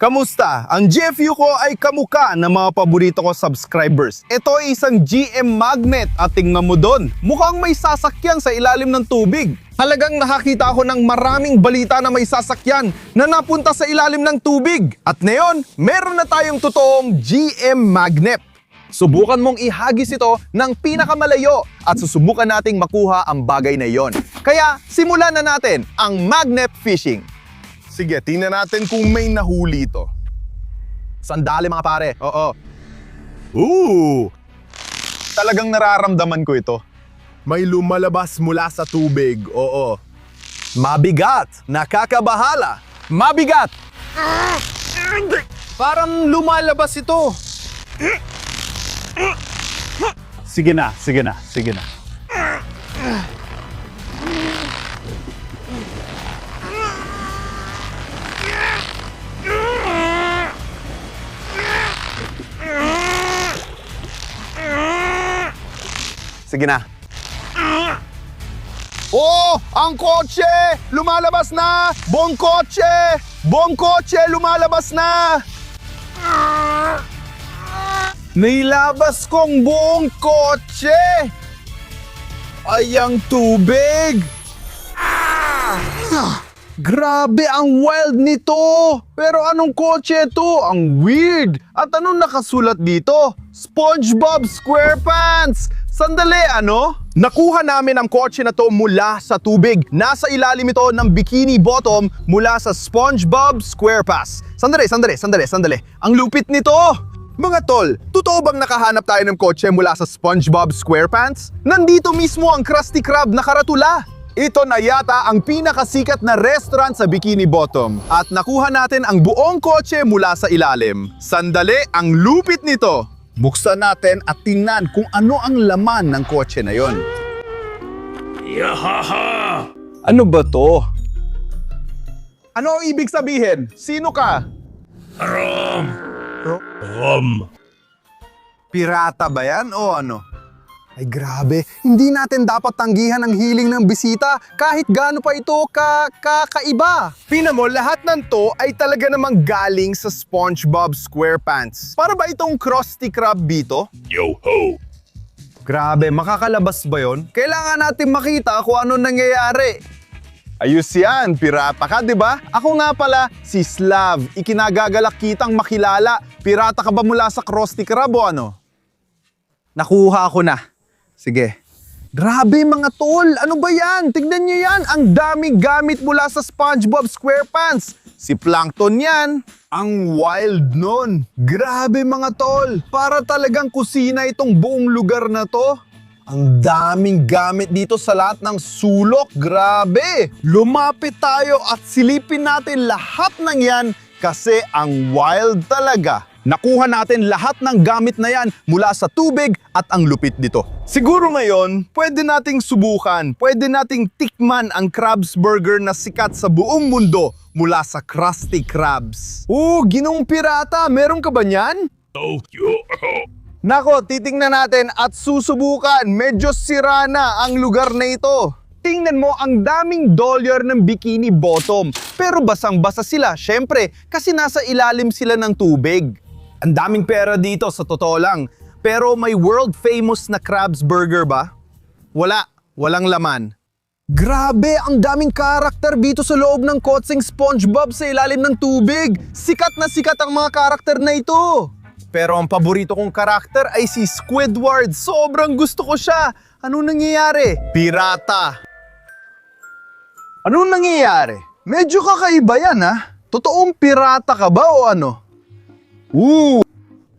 Kamusta? Ang GFU ko ay kamukha ng mga paborito ko subscribers. Ito ay isang GM magnet at tingnan mo doon. Mukhang may sasakyan sa ilalim ng tubig. Halagang nakakita ako ng maraming balita na may sasakyan na napunta sa ilalim ng tubig. At ngayon, meron na tayong totoong GM magnet. Subukan mong ihagis ito ng pinakamalayo at susubukan nating makuha ang bagay na iyon. Kaya simulan na natin ang magnet fishing. Sige, tingnan natin kung may nahuli ito. Sandali mga pare. Oo. Talagang nararamdaman ko ito. May lumalabas mula sa tubig. Oo. Mabigat. Nakakabahala. Mabigat. Parang lumalabas ito. Sige na, sige na, sige na. Sige na. Oh! Ang kotse! Lumalabas na! Buong kotse! Buong kotse! Lumalabas na! Nailabas kong buong kotse! Ay, ang tubig! Grabe ang wild nito! Pero anong kotse ito? Ang weird! At anong nakasulat dito? SpongeBob SquarePants! Sandali, ano? Nakuha namin ang kotse na to mula sa tubig. Nasa ilalim ito ng Bikini Bottom mula sa SpongeBob SquarePants. Sandali. Ang lupit nito! Mga tol, totoo bang nakahanap tayo ng kotse mula sa SpongeBob SquarePants? Nandito mismo ang Krusty Krab na karatula. Ito na yata ang pinakasikat na restaurant sa Bikini Bottom. At nakuha natin ang buong kotse mula sa ilalim. Sandali, ang lupit nito! Buksan natin at tingnan kung ano ang laman ng kotse na yon. Yahaha! Ano ba to? Ano ang ibig sabihin? Sino ka? Pirata ba yan o ano? Ay grabe, hindi natin dapat tanggihan ang hiling ng bisita kahit gaano pa ito kakaiba. Tingnan mo, lahat ng to ay talaga namang galing sa SpongeBob SquarePants. Para ba itong Krusty Krab dito? Yo-ho! Grabe, makakalabas ba yon? Kailangan natin makita kung ano nangyayari. Ayos yan, pirata ka, di ba? Ako nga pala, si Slav. Ikinagagalak kitang makilala. Pirata ka ba mula sa Krusty Krab o ano? Nakuha ako na. Sige. Grabe mga tol, ano ba yan? Tignan nyo yan, ang daming gamit mula sa SpongeBob SquarePants. Si Plankton yan. Ang wild nun. Grabe mga tol, para talagang kusina itong buong lugar na to. Ang daming gamit dito sa lahat ng sulok. Grabe! Lumapit tayo at silipin natin lahat ng yan kasi ang wild talaga. Nakuha natin lahat ng gamit na yan mula sa tubig at ang lupit dito. Siguro ngayon, pwede nating subukan, pwede nating tikman ang Krabs Burger na sikat sa buong mundo mula sa Krusty Krabs. Ginong pirata, meron ka ba niyan? Oh, yo-ho! Nako, titingnan natin at susubukan. Medyo sira na ang lugar na ito. Tingnan mo ang daming dolyar ng Bikini Bottom. Pero basang-basa sila, syempre, kasi nasa ilalim sila ng tubig. Ang daming pera dito sa totoo lang. Pero may world famous na Krabs Burger ba? Walang laman. Grabe, ang daming karakter dito sa loob ng kotseng SpongeBob sa ilalim ng tubig. Sikat na sikat ang mga karakter na ito. Pero ang paborito kong karakter ay si Squidward. Sobrang gusto ko siya. Anong nangyayari? Pirata. Anong nangyayari? Medyo kakaiba yan ha. Totoong pirata ka ba o ano?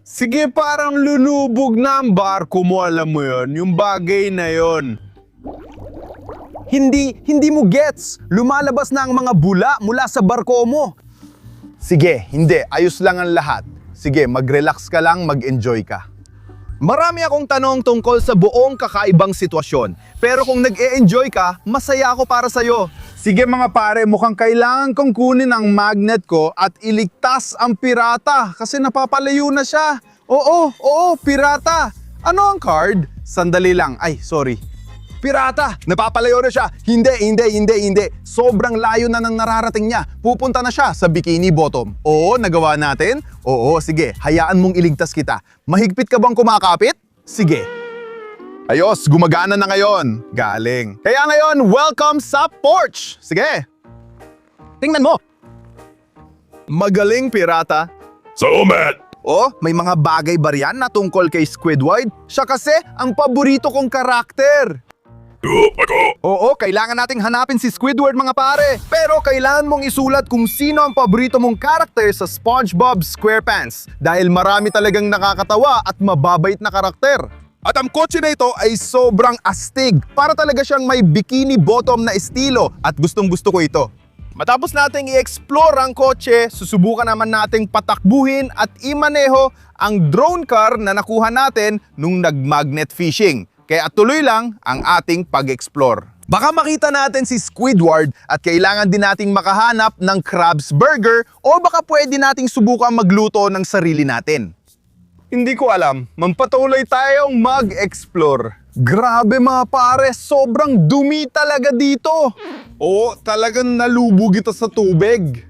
Sige, parang lunubog na ang barko mo, alam mo yon, yung bagay na yon. Hindi mo gets. Lumalabas na ang mga bula mula sa barko mo. Sige, hindi. Ayos lang ang lahat. Sige, mag-relax ka lang, mag-enjoy ka. Marami akong tanong tungkol sa buong kakaibang sitwasyon. Pero kung nag-e-enjoy ka, masaya ako para sa'yo. Sige mga pare, mukhang kailangan kong kunin ang magnet ko at iligtas ang pirata kasi napapalayo na siya. Oo, pirata. Ano ang card? Sandali lang. Ay, sorry. Pirata! Napapalayo na siya! Hindi! Sobrang layo na ng nararating niya. Pupunta na siya sa Bikini Bottom. Oo, nagawa natin? Oo, sige. Hayaan mong iligtas kita. Mahigpit ka bang kumakapit? Sige. Ayos, gumagana na ngayon. Galing. Kaya ngayon, welcome sa porch! Sige. Tingnan mo. Magaling, pirata. So, Matt. Oh, may mga bagay ba riyan na tungkol kay Squidward? Siya kasi ang paborito kong karakter. Oo, kailangan nating hanapin si Squidward mga pare. Pero kailangan mong isulat kung sino ang paborito mong karakter sa SpongeBob SquarePants. Dahil marami talagang nakakatawa at mababait na karakter. At ang kotse na ito ay sobrang astig. Para talaga siyang may bikini bottom na estilo. At gustong gusto ko ito. Matapos nating i-explore ang kotse, susubukan naman nating patakbuhin at imaneho ang drone car na nakuha natin nung nag-magnet fishing. Kaya tuloy lang ang ating pag-explore. Baka makita natin si Squidward at kailangan din nating makahanap ng Krabs Burger o baka pwede nating subukan magluto ng sarili natin. Hindi ko alam. Magpatuloy tayong mag-explore. Grabe mga pare, sobrang dumi talaga dito. Oo, talagang nalubog ito sa tubig.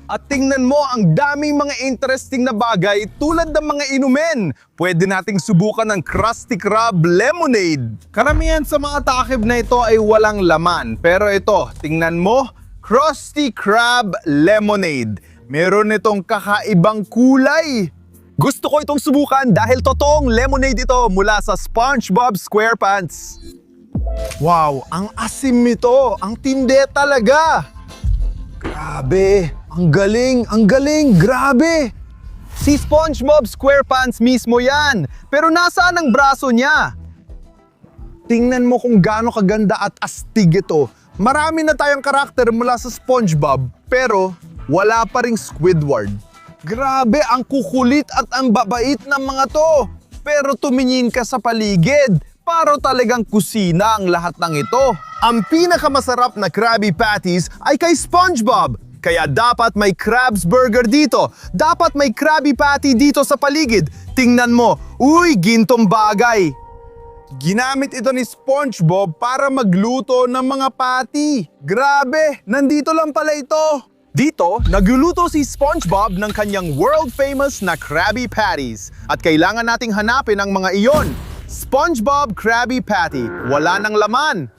At tingnan mo, ang daming mga interesting na bagay tulad ng mga inumin. Pwede nating subukan ng Krusty Krab Lemonade. Karamihan sa mga takip na ito ay walang laman. Pero ito, tingnan mo, Krusty Krab Lemonade. Meron itong kakaibang kulay. Gusto ko itong subukan dahil totoong lemonade ito mula sa SpongeBob SquarePants. Wow, ang asim nito. Ang tindi talaga. Grabe, ang galing, grabe. Si SpongeBob SquarePants mismo yan. Pero nasaan ang braso niya? Tingnan mo kung gaano kaganda at astig ito. Marami na tayong karakter mula sa SpongeBob, pero wala pa ring Squidward. Grabe, ang kukulit at ang babait ng mga to. Pero tumingin ka sa paligid, para talagang kusina ang lahat ng ito. Ang pinakamasarap na Krabby Patties ay kay SpongeBob. Kaya dapat may Krabs Burger dito. Dapat may Krabby Patty dito sa paligid. Tingnan mo, uy, gintong bagay. Ginamit ito ni SpongeBob para magluto ng mga patty. Grabe, nandito lang pala ito. Dito, nagluluto si SpongeBob ng kanyang world-famous na Krabby Patties. At kailangan nating hanapin ang mga iyon. SpongeBob Krabby Patty, wala nang laman.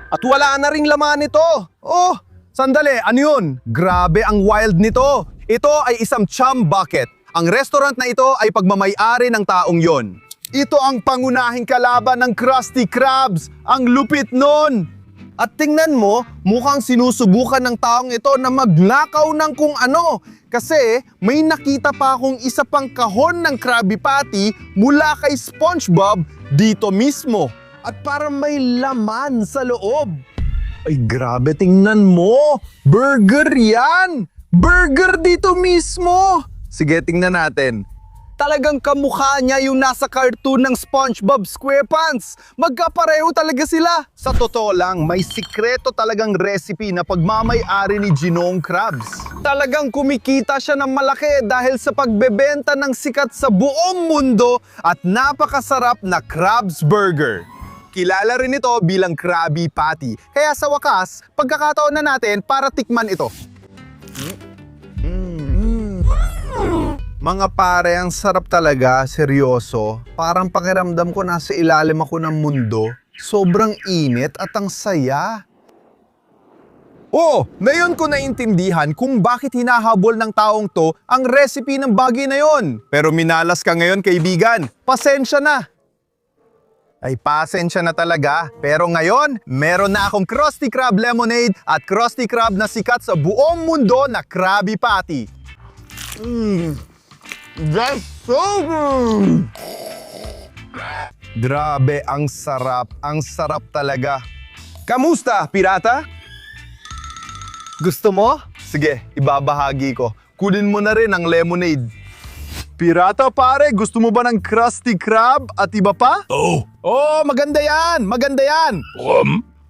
At wala na ring laman ito. Oh, sandali, ano yun? Grabe ang wild nito. Ito ay isang chum bucket. Ang restaurant na ito ay pagmamay-ari ng taong yon. Ito ang pangunahing kalaban ng Krusty Krabs. Ang lupit nun. At tingnan mo, mukhang sinusubukan ng taong ito na magnakaw ng kung ano. Kasi may nakita pa akong isa pang kahon ng Krabby Patty mula kay SpongeBob dito mismo. At parang may laman sa loob. Ay grabe, tingnan mo! Burger yan! Burger dito mismo! Sige, tingnan natin. Talagang kamukha niya yung nasa cartoon ng SpongeBob SquarePants. Magkapareho talaga sila. Sa totoo lang, may sikreto talagang recipe na pagmamay-ari ni Ginong Krabs. Talagang kumikita siya ng malaki dahil sa pagbebenta ng sikat sa buong mundo at napakasarap na Krabs Burger. Kilala rin ito bilang Krabby Patty. Kaya sa wakas, pagkakataon na natin para tikman ito. Mga pare, ang sarap talaga, seryoso. Parang pakiramdam ko nasa ilalim ako ng mundo. Sobrang init at ang saya. Oh, ngayon ko naintindihan kung bakit hinahabol ng taong to ang recipe ng bagay na yon. Pero minalas ka ngayon, kaibigan. Pasensya na. Ay, pasensya na talaga. Pero ngayon, meron na akong Krusty Krab Lemonade at Krusty Krab na sikat sa buong mundo na Krabby Patty. That's so good! Grabe, ang sarap. Ang sarap talaga. Kamusta, pirata? Gusto mo? Sige, ibabahagi ko. Kunin mo na rin ang lemonade. Pirata pare, gusto mo ba ng Krusty Krab at iba pa? Oh. Oh, maganda yan! Maganda yan!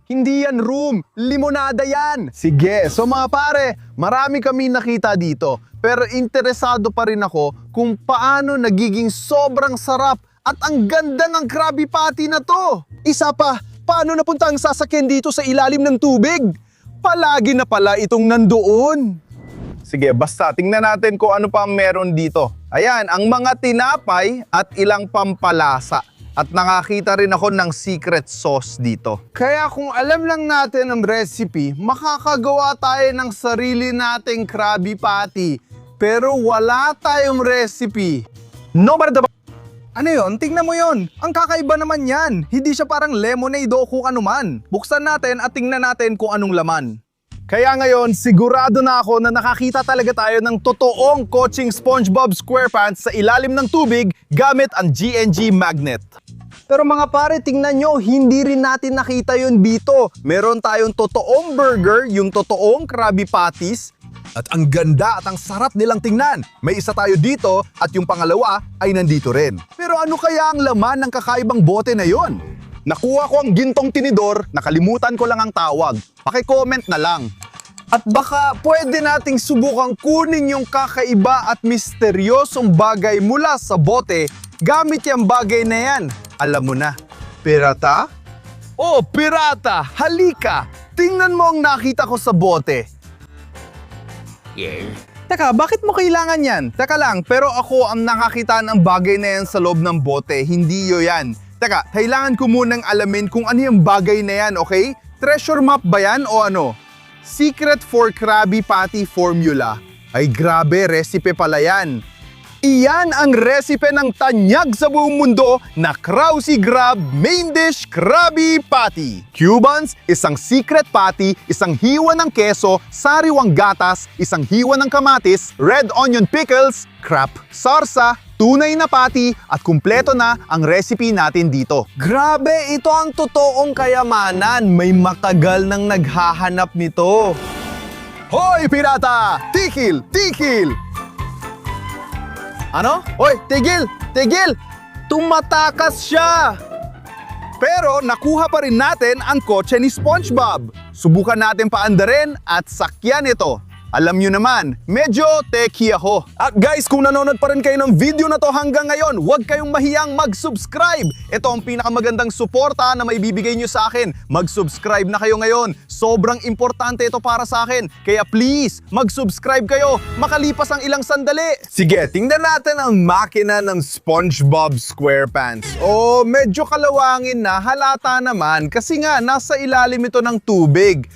Hindi yan room, limonada yan. Sige, so mga pare, marami kami nakita dito. Pero interesado pa rin ako kung paano nagiging sobrang sarap at ang ganda ng Krabby Patty na to. Isa pa, paano napunta ang sasakyan dito sa ilalim ng tubig? Palagi na pala itong nandoon. Sige, basta tingnan natin kung ano pa meron dito. Ayan, ang mga tinapay at ilang pampalasa. At nakakita rin ako ng secret sauce dito. Kaya kung alam lang natin ang recipe, makakagawa tayo ng sarili nating Krabby Patty. Pero wala tayong recipe. No, ano yun? Tingnan mo yun. Ang kakaiba naman yan. Hindi siya parang lemonade o kung ano man. Buksan natin at tingnan natin kung anong laman. Kaya ngayon, sigurado na ako na nakakita talaga tayo ng totoong coaching SpongeBob SquarePants sa ilalim ng tubig gamit ang GNG magnet. Pero mga pare, tingnan nyo, hindi rin natin nakita yun dito. Meron tayong totoong burger, yung totoong Krabby Patties. At ang ganda at ang sarap nilang tingnan. May isa tayo dito at yung pangalawa ay nandito rin. Pero ano kaya ang laman ng kakaibang bote na yon? Nakuha ko ang gintong tinidor, nakalimutan ko lang ang tawag. Paki-comment na lang. At baka pwede nating subukang kunin yung kakaiba at misteryosong bagay mula sa bote gamit yung bagay na yan. Alam mo na, pirata? Oh, pirata! Halika! Tingnan mo ang nakita ko sa bote. Teka, bakit mo kailangan yan? Teka lang, pero ako ang nakakita ng bagay na yan sa loob ng bote, hindi yo yan. Teka, kailangan ko munang alamin kung ano yung bagay na yan, okay? Treasure map ba yan o ano? Secret for Krabby Patty Formula. Ay grabe, recipe pala yan. Iyan ang recipe ng tanyag sa buong mundo na Krause Grab Main Dish Krabby Patty. Cubans, isang secret patty, isang hiwa ng keso, sariwang gatas, isang hiwa ng kamatis, red onion pickles, crap, sarsa, tunay na patty at kumpleto na ang recipe natin dito. Grabe, ito ang totoong kayamanan. May matagal nang naghahanap nito. Hoy, pirata! Tikil! Tikil! Ano? Hoy, tigil! Tigil! Tumatakas siya! Pero nakuha pa rin natin ang kotse ni SpongeBob. Subukan natin paandarin at sakyan ito. Alam nyo naman, medyo techie ako. At guys, kung nanonood pa rin kayo ng video na to hanggang ngayon, huwag kayong mahiyang mag-subscribe. Ito ang pinakamagandang suporta na maibibigay nyo sa akin. Mag-subscribe na kayo ngayon. Sobrang importante ito para sa akin. Kaya please, mag-subscribe kayo makalipas ang ilang sandali. Sige, tingnan natin ang makina ng SpongeBob SquarePants. Oh, medyo kalawangin na, halata naman kasi nga nasa ilalim ito ng tubig.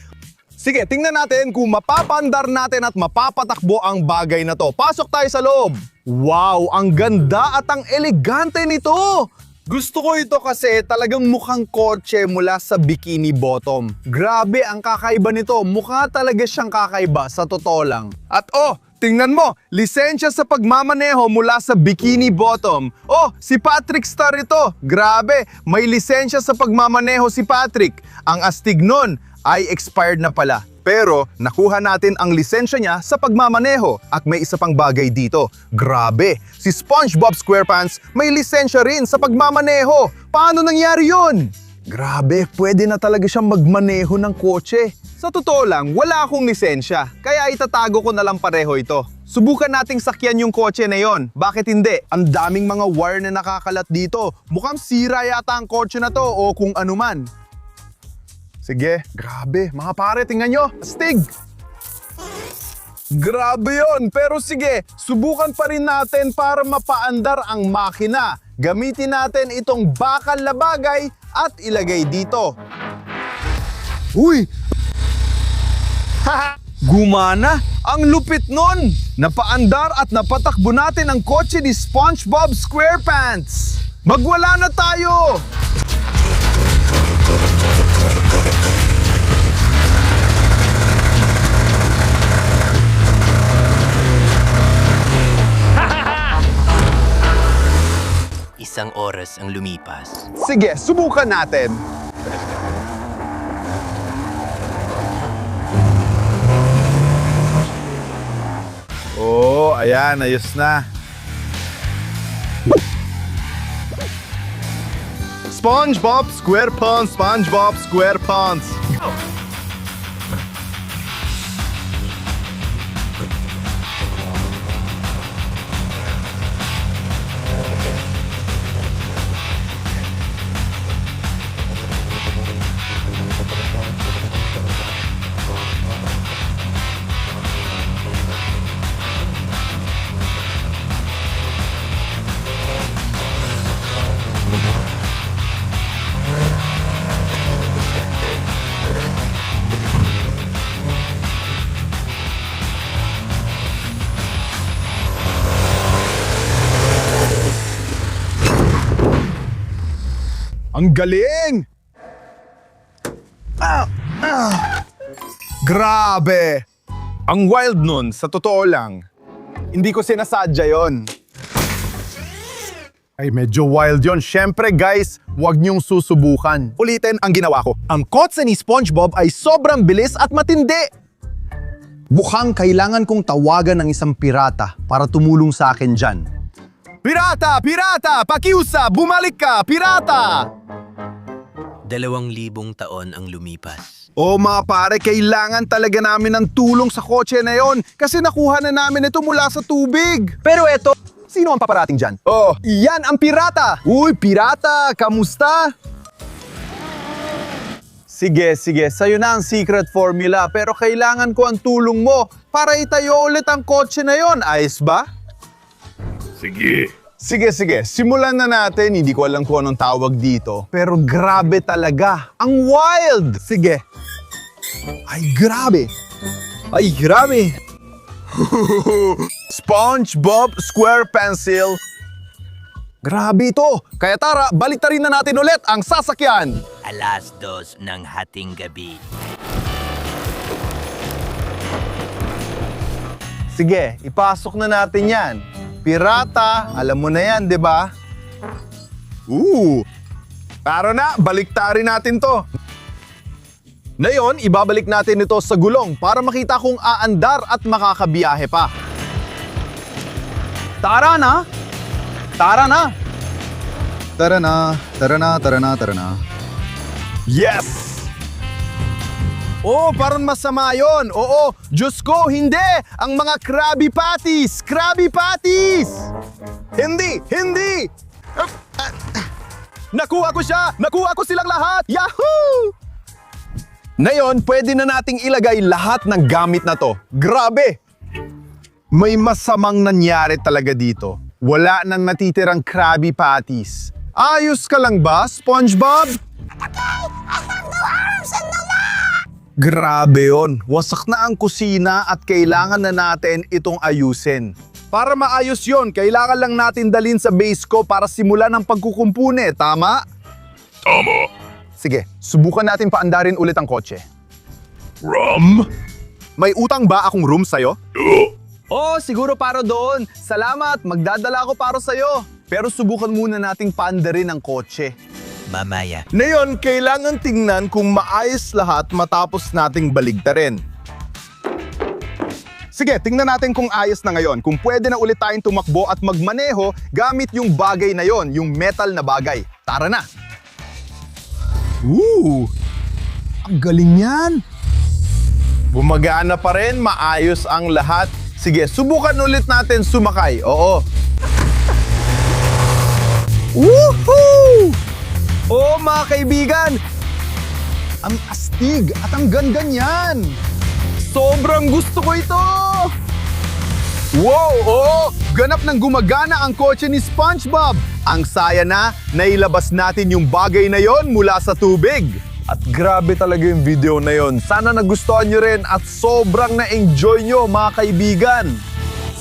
Sige, tingnan natin kung mapapandar natin at mapapatakbo ang bagay na to. Pasok tayo sa loob. Wow, ang ganda at ang elegante nito. Gusto ko ito kasi talagang mukhang kotse mula sa Bikini Bottom. Grabe, ang kakaiba nito. Mukha talaga siyang kakaiba, sa totoo lang. At oh, tingnan mo, lisensya sa pagmamaneho mula sa Bikini Bottom. Oh, si Patrick Star ito. Grabe, may lisensya sa pagmamaneho si Patrick. Ang astig nun ay expired na pala. Pero nakuha natin ang lisensya niya sa pagmamaneho at may isa pang bagay dito. Grabe, si SpongeBob SquarePants may lisensya rin sa pagmamaneho. Paano nangyari yun? Grabe, pwede na talaga siyang magmaneho ng kotse. Sa totoo lang, wala akong lisensya, kaya itatago ko na lang pareho ito. Subukan nating sakyan yung kotse na yon. Bakit hindi? Ang daming mga wire na nakakalat dito. Mukhang sira yata ang kotse na to o kung ano man. Sige, grabe. Mga pare, tingnan nyo. Astig! Grabe yon. Pero sige, subukan pa rin natin para mapaandar ang makina. Gamitin natin itong bakal na bagay at ilagay dito. Uy! Haha! Gumana! Ang lupit nun! Napaandar at napatakbo natin ang kotse ni SpongeBob SquarePants! Magwala na tayo! Isang oras ang lumipas. Sige, subukan natin. Oh, ayan, ayos na. SpongeBob SquarePants, SpongeBob SquarePants. Ang galing! Grabe! Ang wild nun, sa totoo lang. Hindi ko sinasadya yon. Ay, medyo wild yon. Siyempre guys, huwag niyong susubukan. Ulitin ang ginawa ko. Ang kotse ni SpongeBob ay sobrang bilis at matindi. Mukhang kailangan kong tawagan ng isang pirata para tumulong sa akin dyan. Pirata! Pirata! Pakiusa! Bumalik ka! Pirata! 2,000 taon ang lumipas. Oh mga pare, kailangan talaga namin ng tulong sa kotse na yon kasi nakuha na namin ito mula sa tubig. Pero eto, sino ang paparating dyan? Oh, iyan ang pirata! Uy, pirata! Kamusta? Sige, sa'yo na ang secret formula pero kailangan ko ang tulong mo para itayo ulit ang kotse na yon. Ayos ba? Sige. Sige. Simulan na natin. Hindi ko alam kung anong tawag dito. Pero grabe talaga. Ang wild! Sige. Ay, grabe. SpongeBob Square Pencil. Grabe ito. Kaya tara, baliktarin na natin ulit ang sasakyan. 2:00 ng hating gabi. Sige, ipasok na natin yan. Pirata, alam mo na yan, di ba? Tara na, baliktarin natin to. Ngayon, ibabalik natin ito sa gulong para makita kung aandar at makakabiyahe pa. Tara na! Yes! Oh, parang masama yon. Oo, Diyos ko, hindi! Ang mga Krabby Patties! Krabby Patties! Hindi! Nakuha ko siya! Nakuha ko silang lahat! Yahoo! Ngayon, pwede na nating ilagay lahat ng gamit na to. Grabe! May masamang nangyari talaga dito. Wala nang natitirang Krabby Patties. Ayos ka lang ba, SpongeBob? Grabe yon. Wasak na ang kusina at kailangan na natin itong ayusin. Para maayos yon, kailangan lang natin dalhin sa base ko para simulan ang pagkukumpune, tama? Tama. Sige, subukan natin paandarin ulit ang kotse. Rum. May utang ba akong room sa'yo? Oh. Siguro para doon. Salamat, magdadala ako para sa'yo. Pero subukan muna nating paandarin ang kotse. Mamaya. Ngayon, kailangan tingnan kung maayos lahat matapos nating baligtarin. Sige, tingnan natin kung ayos na ngayon. Kung pwede na ulit tayong tumakbo at magmaneho gamit yung bagay na yon, yung metal na bagay. Tara na! Ang galing yan! Gumagana pa rin, maayos ang lahat. Sige, subukan ulit natin sumakay. Oo. Woohoo! Oh, mga kaibigan! Ang astig at ang ganda niyan! Sobrang gusto ko ito! Wow! Oh! Ganap ng gumagana ang kotse ni SpongeBob! Ang saya na, nailabas natin yung bagay na yon mula sa tubig! At grabe talaga yung video na yon. Sana nagustuhan nyo rin at sobrang na-enjoy nyo, mga kaibigan!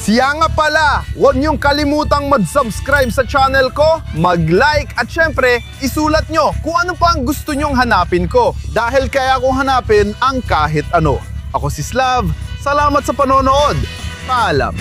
Siya nga pala, huwag niyong kalimutang mag-subscribe sa channel ko, mag-like at syempre, isulat nyo kung ano pa ang gusto nyong hanapin ko. Dahil kaya kong hanapin ang kahit ano. Ako si Slav, salamat sa panonood. Paalam.